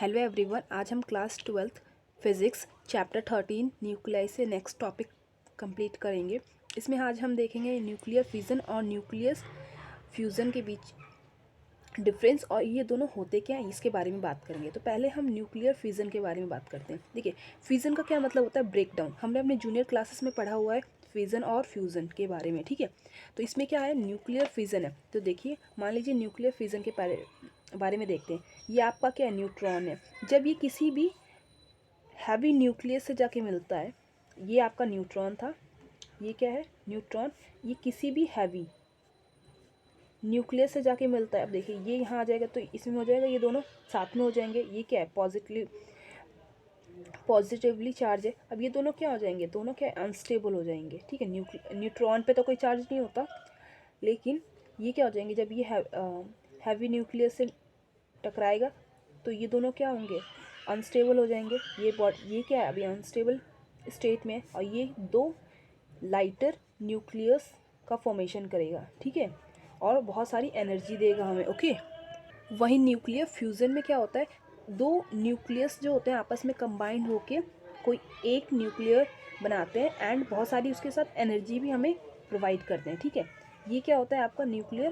Hello everyone, आज हम class 12th physics chapter 13 nuclei से नेक्स्ट टॉपिक कंप्लीट करेंगे। इसमें आज हम देखेंगे न्यूक्लियर फिज़न और न्यूक्लियस फ्यूज़न के बीच डिफरेंस और ये दोनों होते क्या हैं इसके बारे में बात करेंगे। तो पहले हम न्यूक्लियर फिज़न के बारे में बात करते हैं। देखिए, फिज़न का क्या मतलब होता है? Break down. हमने अपने जूनियर क्लासेस में पढ़ा हुआ है फिज़न और फ्यूज़न के बारे में, ठीक है। तो इसमें क्या है? न्यूक्लियर फिज़न है। तो देखिए, मान लीजिए न्यूक्लियर फिज़न के बारे में देखते हैं। ये आपका क्या है? न्यूट्रॉन है। जब ये किसी भी हैवी न्यूक्लियस से जाके मिलता है, ये आपका न्यूट्रॉन था, ये क्या है? न्यूट्रॉन। ये किसी भी हैवी न्यूक्लियस से जाके मिलता है। अब देखिए, ये यहाँ आ जाएगा तो इसमें हो जाएगा, ये दोनों साथ में हो जाएंगे। ये क्या है? पॉजिटिवली चार्ज है। अब ये दोनों क्या हो जाएंगे? दोनों क्या अनस्टेबल हो जाएंगे, ठीक है। न्यूट्रॉन पे तो कोई चार्ज नहीं होता, लेकिन ये क्या हो जाएंगे? जब ये हैवी न्यूक्लियस से टकराएगा तो ये दोनों क्या होंगे? अनस्टेबल हो जाएंगे। ये क्या है? अभी अनस्टेबल स्टेट में है और ये दो लाइटर न्यूक्लियस का फॉर्मेशन करेगा, ठीक है, और बहुत सारी एनर्जी देगा हमें, ओके। वहीं न्यूक्लियर फ्यूज़न में क्या होता है? दो न्यूक्लियस जो होते हैं आपस में कंबाइंड होके कोई एक न्यूक्लियर बनाते हैं एंड बहुत सारी उसके साथ एनर्जी भी हमें प्रोवाइड करते हैं, ठीक है। ये क्या होता है? आपका न्यूक्लियर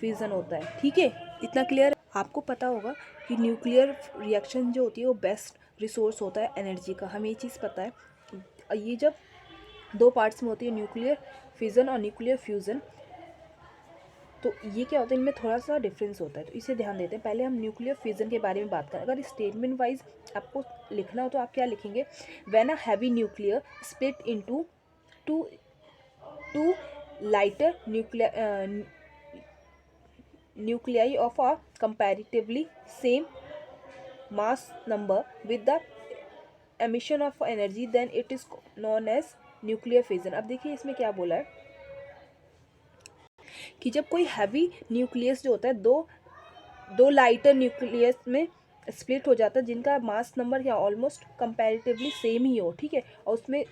फ्यूज़न होता है, ठीक है। इतना क्लियर? आपको पता होगा कि न्यूक्लियर रिएक्शन जो होती है वो बेस्ट रिसोर्स होता है एनर्जी का, हमें ये चीज़ पता है। ये जब दो पार्ट्स में होती है, न्यूक्लियर फिज़न और न्यूक्लियर फ्यूज़न, तो ये क्या होता है? इनमें थोड़ा सा डिफरेंस होता है, तो इसे ध्यान देते हैं। पहले हम न्यूक्लियर फिज़न के बारे में बात करें। अगर स्टेटमेंट वाइज आपको लिखना हो तो आप क्या लिखेंगे? When a heavy nuclear split into two two lighter nuclei of a comparatively same mass number with the emission of energy, then it is known as nuclear fission। अब देखिए इसमें क्या बोला है कि जब कोई हैवी न्यूक्लियस जो होता है दो लाइटर न्यूक्लियस में स्प्लिट हो जाता है जिनका मास नंबर क्या ऑलमोस्ट कंपैरेटिवली सेम ही हो, ठीक है, और उसमें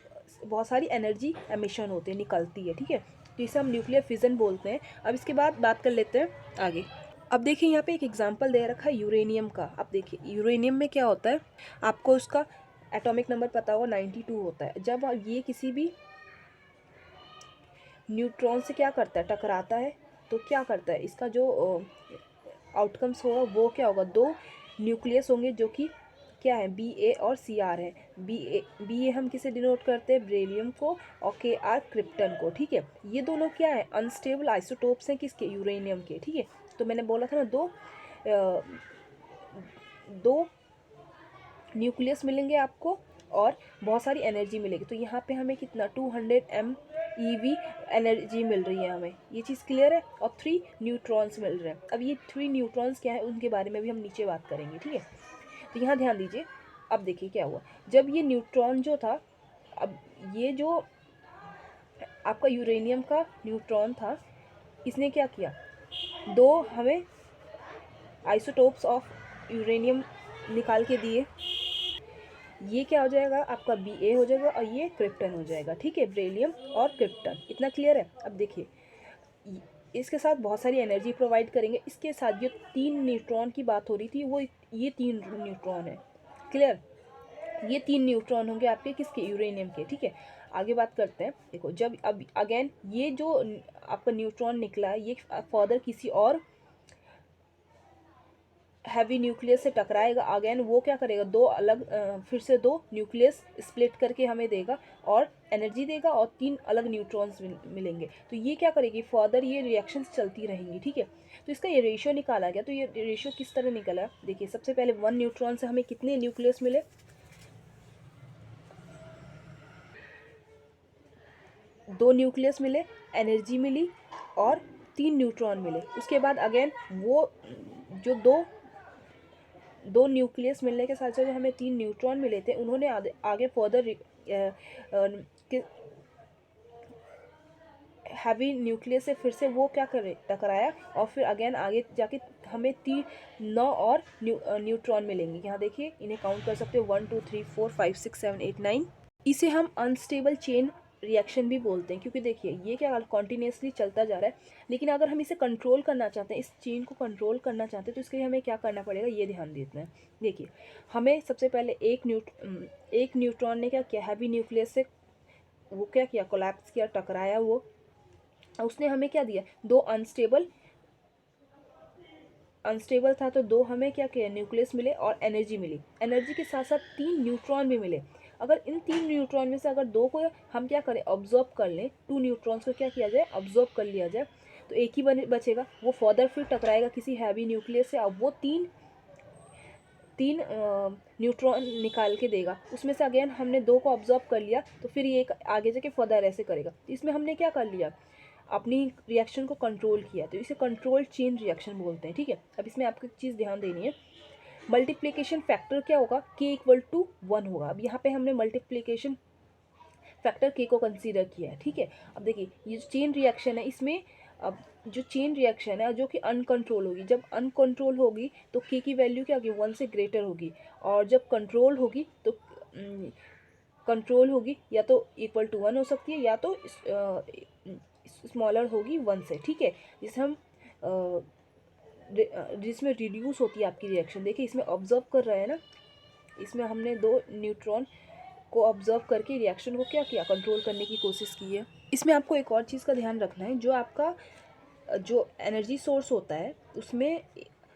बहुत सारी एनर्जी एमिशन होती है, निकलती है, ठीक है। तो इसे हम न्यूक्लियर फिजन बोलते हैं। अब इसके बाद बात कर लेते हैं आगे। अब देखिए, यहाँ पे एक एग्जांपल दे रखा है यूरेनियम का। अब देखिए यूरेनियम में क्या होता है, आपको उसका एटॉमिक नंबर पता होगा, 92 होता है। जब ये किसी भी न्यूट्रॉन से क्या करता है? टकराता है, तो क्या करता है? इसका जो आउटकम्स होगा वो क्या होगा? दो न्यूक्लियस होंगे जो कि क्या है? Ba और Cr है। Ba हम किसे डिनोट करते हैं? बेरिलियम को, और Kr क्रिप्टन को, ठीक है। ये दोनों क्या है? अनस्टेबल आइसोटोप्स हैं किसके? यूरेनियम के, ठीक है। तो मैंने बोला था ना, दो न्यूक्लियस मिलेंगे आपको और बहुत सारी एनर्जी मिलेगी। तो यहाँ पे हमें कितना 200 MeV एनर्जी मिल रही है हमें, ये चीज़ क्लियर है। और 3 न्यूट्रॉन्स मिल रहे हैं। अब ये 3 न्यूट्रॉन्स क्या है उनके बारे में भी हम नीचे बात करेंगे, ठीक है। तो यहाँ ध्यान दीजिए। अब देखिए क्या हुआ जब ये न्यूट्रॉन जो था, अब ये जो आपका यूरेनियम का न्यूट्रॉन था, इसने क्या किया? दो हमें आइसोटोप्स ऑफ यूरेनियम निकाल के दिए। ये क्या हो जाएगा? आपका Ba हो जाएगा और ये क्रिप्टन हो जाएगा, ठीक है। बेरिलियम और क्रिप्टन, इतना क्लियर है। अब देखिए, इसके साथ बहुत सारी एनर्जी प्रोवाइड करेंगे। इसके साथ जो 3 न्यूट्रॉन की बात हो रही थी वो ये 3 न्यूट्रॉन है, क्लियर। ये 3 न्यूट्रॉन होंगे आपके किसके? यूरेनियम के, ठीक है। आगे बात करते हैं। देखो, जब अब अगेन ये जो आपका न्यूट्रॉन निकला है, ये फर्दर किसी और हैवी न्यूक्लियस से टकराएगा। अगेन वो क्या करेगा? दो अलग फिर से दो न्यूक्लियस स्प्लिट करके हमें देगा और एनर्जी देगा, और 3 अलग न्यूट्रॉन्स मिलेंगे। तो ये क्या करेगी? फर्दर ये रिएक्शंस चलती रहेंगी, ठीक है। तो इसका ये रेशियो निकाला गया। तो ये रेशियो किस तरह निकला? देखिए, सबसे पहले 1 न्यूट्रॉन से हमें कितने न्यूक्लियस मिले? 2 न्यूक्लियस मिले, एनर्जी मिली और 3 न्यूट्रॉन मिले। उसके बाद अगेन वो जो दो न्यूक्लियस मिलने के साथ साथ जो हमें 3 न्यूट्रॉन मिले थे, उन्होंने आगे फर्दर हैवी न्यूक्लियस से फिर से वो क्या करे? टकराया, और फिर अगेन आगे जाके हमें 9 और न्यूट्रॉन मिलेंगे। यहाँ देखिए, इन्हें काउंट कर सकते हो, 1 2 3 4 5 6 7 8 9। इसे हम अनस्टेबल चेन रिएक्शन भी बोलते हैं, क्योंकि देखिए ये क्या कॉन्टीन्यूसली चलता जा रहा है, लेकिन अगर हम इसे कंट्रोल करना चाहते हैं, इस चेन को कंट्रोल करना चाहते हैं, तो इसके लिए हमें क्या करना पड़ेगा, ये ध्यान देते हैं। देखिए हमें सबसे पहले एक न्यूट्रॉन ने क्या किया, हैवी न्यूक्लियस से वो क्या किया, कोलैप्स किया, टकराया वो, उसने हमें क्या दिया, दो अनस्टेबल था, तो दो हमें क्या किया, न्यूक्लियस मिले और एनर्जी मिली। एनर्जी के साथ साथ 3 न्यूट्रॉन भी मिले। अगर इन 3 न्यूट्रॉन में से अगर 2 को हम क्या करें, ऑब्जॉर्ब कर लें, 2 न्यूट्रॉन्स को क्या किया जाए, ऑब्जॉर्ब कर लिया जाए, तो एक ही बचेगा, वो फर्दर फिर टकराएगा किसी हैवी न्यूक्लियस से। अब वो तीन न्यूट्रॉन निकाल के देगा, उसमें से अगेन हमने 2 को ऑब्जॉर्ब कर लिया, तो फिर ये आगे जाके फर्दर ऐसे करेगा। इसमें हमने क्या कर लिया, अपनी रिएक्शन को कंट्रोल किया, तो इसे कंट्रोल चेन रिएक्शन बोलते हैं। ठीक है, अब इसमें आपको एक चीज़ ध्यान देनी है, मल्टीप्लिकेशन फैक्टर क्या होगा, K=1 होगा। अब यहाँ पे हमने मल्टीप्लिकेशन फैक्टर K को कंसीडर किया है। ठीक है, अब देखिए ये जो चेन रिएक्शन है, इसमें अब जो चेन रिएक्शन है जो कि अनकंट्रोल होगी, जब अनकंट्रोल होगी तो K की वैल्यू क्या होगी, 1 से ग्रेटर होगी, और जब कंट्रोल होगी तो या तो =1 हो सकती है, या तो स्मॉलर होगी 1 से। ठीक है, जिसे हम जिसमें रिड्यूस होती है आपकी रिएक्शन। देखिए इसमें ऑब्जर्व कर रहे हैं ना, इसमें हमने 2 न्यूट्रॉन को ऑब्जर्व करके रिएक्शन को क्या किया, कंट्रोल करने की कोशिश की है। इसमें आपको एक और चीज़ का ध्यान रखना है, जो आपका जो एनर्जी सोर्स होता है उसमें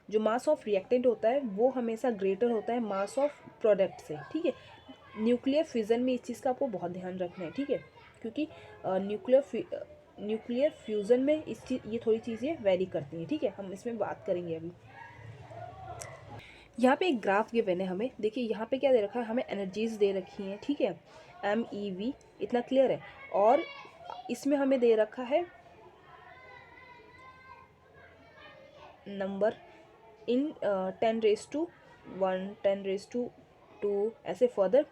जो मास ऑफ रिएक्टेंट होता है वो हमेशा ग्रेटर होता है मास ऑफ प्रोडक्ट से। ठीक है, न्यूक्लियर फ्यूज़न में इस चीज़ का आपको बहुत ध्यान रखना है। ठीक है, क्योंकि न्यूक्लियर फ्यूज़न में ये थोड़ी चीज़ें वेरी करती हैं। ठीक है, हम इसमें बात करेंगे अभी। यहाँ पे एक ग्राफ गिवन है हमें, देखिए यहाँ पे क्या दे रखा है, हमें एनर्जीज दे रखी हैं। ठीक है, MeV इतना क्लियर है, और इसमें हमें दे रखा है नंबर इन 10⁻⁴, 10⁻², ऐसे फर्दर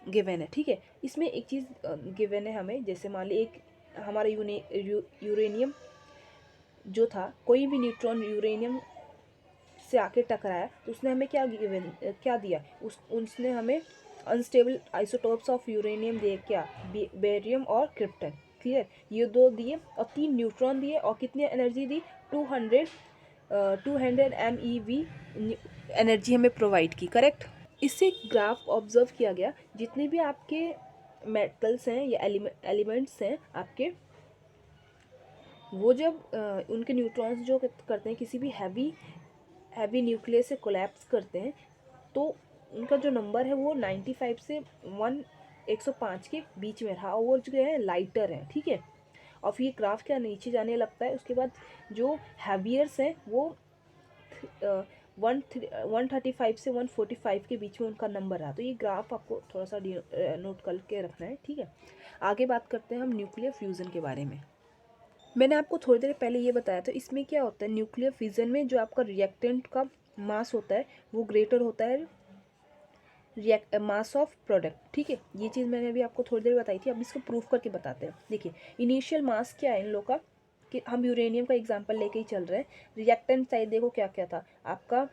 गिवन है। ठीक है, इसमें एक चीज़ गिवन है हमें, जैसे मान ली एक हमारा यूरेनियम जो था, कोई भी न्यूट्रॉन यूरेनियम से आके टकराया, तो उसने हमें क्या दिया, उसने हमें अनस्टेबल आइसोटोप्स ऑफ यूरेनियम दिए, क्या, बेरियम और क्रिप्टन। क्लियर, ये 2 दिए और 3 न्यूट्रॉन दिए, और कितनी एनर्जी दी, 200 MeV एनर्जी हमें प्रोवाइड की। करेक्ट, इससे ग्राफ ऑब्जर्व किया गया, जितने भी आपके मेटल्स हैं या एलिमेंट्स हैं आपके, वो जब उनके न्यूट्रॉन्स जो करते हैं किसी भी हैवी न्यूक्लियस से कोलैप्स करते हैं, तो उनका जो नंबर है वो 95 से 105 के बीच में रहा, और वो जो है लाइटर है। ठीक है, और फिर ये ग्राफ क्या नीचे जाने लगता है, उसके बाद जो हैवियर्स हैं वो 135 से 145 के बीच में उनका नंबर रहा। तो ये ग्राफ आपको थोड़ा सा नोट करके रखना है। ठीक है, आगे बात करते हैं हम न्यूक्लियर फ्यूज़न के बारे में। मैंने आपको थोड़ी देर पहले ये बताया था, इसमें क्या होता है, न्यूक्लियर फिजन में जो आपका रिएक्टेंट का मास होता है वो ग्रेटर होता है मास ऑफ प्रोडक्ट। ठीक है, ये चीज़ मैंने अभी आपको थोड़ी देर बताई थी, अब इसको प्रूफ करके बताते हैं। देखिए इनिशियल मास क्या है इन लोग का, कि हम यूरेनियम का एग्जांपल लेके ही चल रहे हैं। रिएक्टेंट साइड देखो क्या क्या था आपका,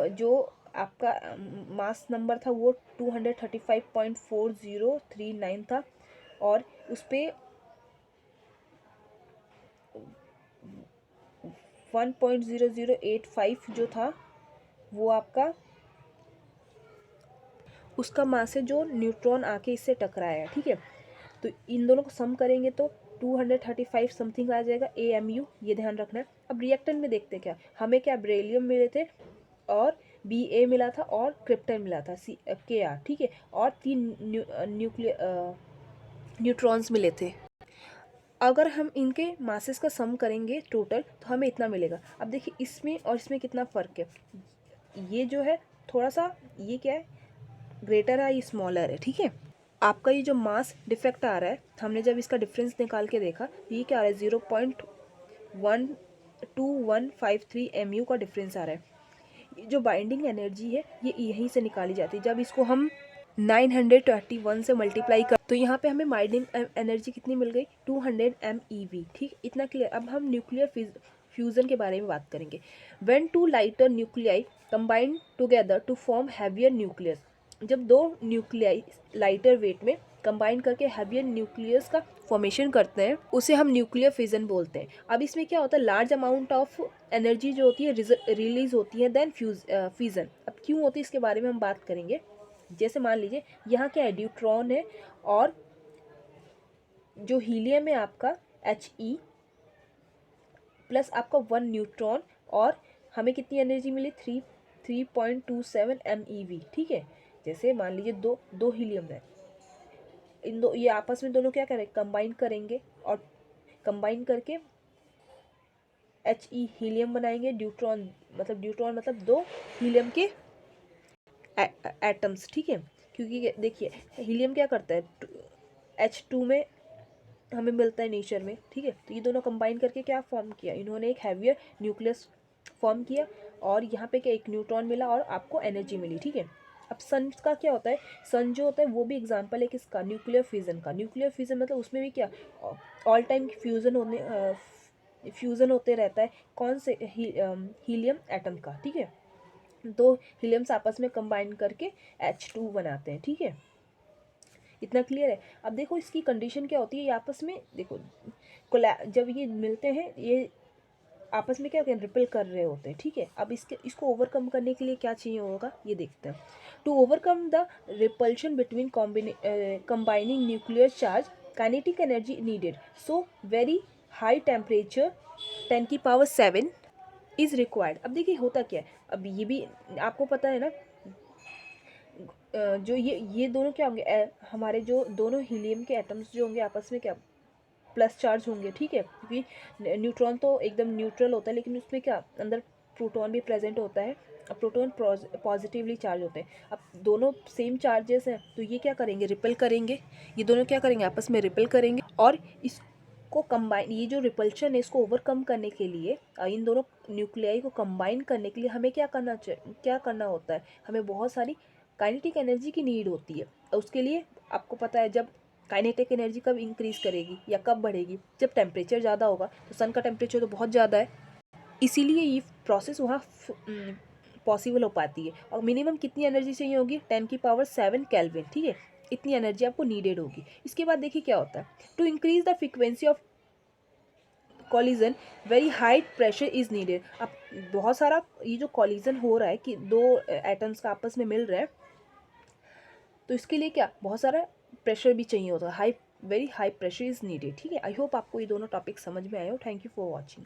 जो आपका मास नंबर था वो 235.4039 था, और उस पर 1.0085 जो था वो आपका उसका मास है जो न्यूट्रॉन आके इससे टकराया है। ठीक है, तो इन दोनों को सम करेंगे तो 235 समथिंग आ जाएगा AMU, ये ध्यान रखना है। अब रिएक्टेंट में देखते हैं क्या, हमें क्या बेरिलियम मिले थे, और Ba मिला था, और क्रिप्टन मिला था Kr। ठीक है, और 3 न्यूट्रॉन्स मिले थे। अगर हम इनके मासेस का सम करेंगे टोटल, तो हमें इतना मिलेगा। अब देखिए इसमें और इसमें कितना फ़र्क है, ये जो है थोड़ा सा, ये क्या है, ग्रेटर है, ये स्मॉलर है। ठीक है, आपका ये जो मास डिफेक्ट आ रहा है, हमने जब इसका डिफरेंस निकाल के देखा, ये क्या आ रहा है, 0.12153 MU का डिफरेंस आ रहा है। ये जो बाइंडिंग एनर्जी है ये यहीं से निकाली जाती है, जब इसको हम 921 से मल्टीप्लाई कर, तो यहाँ पे हमें बाइंडिंग एनर्जी कितनी मिल गई, 200 MeV। ठीक, इतना क्लियर। अब हम न्यूक्लियर फ्यूजन के बारे में बात करेंगे। When 2 lighter nuclei combine together to form heavier nucleus, जब दो न्यूक्लियाई लाइटर वेट में कंबाइन करके हैवियर न्यूक्लियस का फॉर्मेशन करते हैं, उसे हम न्यूक्लियर फिजन बोलते हैं। अब इसमें क्या होता है, लार्ज अमाउंट ऑफ एनर्जी जो होती है रिलीज होती है देन फ्यूजन। अब क्यों होती है इसके बारे में हम बात करेंगे। जैसे मान लीजिए यहाँ क्या है, ड्यूट्रॉन है और जो हीलियम है आपका He प्लस आपका 1 न्यूट्रॉन, और हमें कितनी एनर्जी मिली 3.27 MeV। ठीक है, जैसे मान लीजिए दो हीलियम है, इन दो ये आपस में दोनों क्या करें, कंबाइन करेंगे और कंबाइन करके He हीलियम बनाएंगे। ड्यूट्रॉन मतलब दो हीलियम के एटम्स। ठीक है, क्योंकि देखिए हीलियम क्या करता है, H2 में हमें मिलता है नेचर में। ठीक है, तो ये दोनों कंबाइन करके क्या फॉर्म किया, इन्होंने एक हैवियर न्यूक्लियस फॉर्म किया और यहाँ पे क्या एक न्यूट्रॉन मिला और आपको एनर्जी मिली। ठीक है, अब सन का क्या होता है, सन जो होता है वो भी एग्जांपल है किसका, न्यूक्लियर फिजन का। न्यूक्लियर फिजन मतलब उसमें भी क्या ऑल टाइम फ्यूज़न होते रहता है, कौन से हीलियम एटम का। ठीक है, दो हीलियम्स आपस में कंबाइन करके H2 बनाते हैं। ठीक है, इतना क्लियर है। अब देखो इसकी कंडीशन क्या होती है, ये आपस में देखो जब ये मिलते हैं ये आपस में क्या रिपेल कर रहे होते हैं। ठीक है, अब इसको ओवरकम करने के लिए क्या चाहिए होगा ये देखते हैं। To overcome the repulsion between combining nuclear charge, kinetic energy needed, so very high temperature 10⁻⁷ is required. अब देखिए होता क्या है, अब ये भी आपको पता है ना, जो ये दोनों क्या होंगे, हमारे जो दोनों हीलियम के एटम्स जो होंगे आपस में क्या प्लस चार्ज होंगे। ठीक है, क्योंकि न्यूट्रॉन तो एकदम न्यूट्रल होता है, लेकिन उसमें क्या अंदर प्रोटॉन भी प्रेजेंट होता है, अब प्रोटॉन पॉजिटिवली चार्ज होते हैं। अब दोनों सेम चार्जेस हैं तो ये क्या करेंगे, रिपेल करेंगे। ये दोनों क्या करेंगे, आपस में रिपेल करेंगे और इसको कंबाइन, ये जो रिपल्शन है इसको ओवरकम करने के लिए, इन दोनों न्यूक्लियाई को कंबाइन करने के लिए हमें क्या करना होता है, हमें बहुत सारी काइनेटिक एनर्जी की नीड होती है। उसके लिए आपको पता है, जब काइनेटिक एनर्जी कब इंक्रीज करेगी या कब बढ़ेगी, जब टेम्परेचर ज़्यादा होगा। तो सन का टेम्परेचर तो बहुत ज़्यादा है, इसीलिए ये प्रोसेस वहाँ पॉसिबल हो पाती है। और मिनिमम कितनी एनर्जी चाहिए होगी, 10⁻⁷ केल्विन। ठीक है, इतनी एनर्जी आपको नीडेड होगी। इसके बाद देखिए क्या होता है, to increase the frequency of collision very high pressure is needed. अब बहुत सारा ये जो कॉलिजन हो रहा है कि दो एटम्स का आपस में मिल रहा है, तो इसके लिए क्या बहुत सारा प्रेशर भी चाहिए होता है, very high pressure is needed. ठीक है, आई होप आपको ये दोनों टॉपिक समझ में आए हो। Thank you for watching.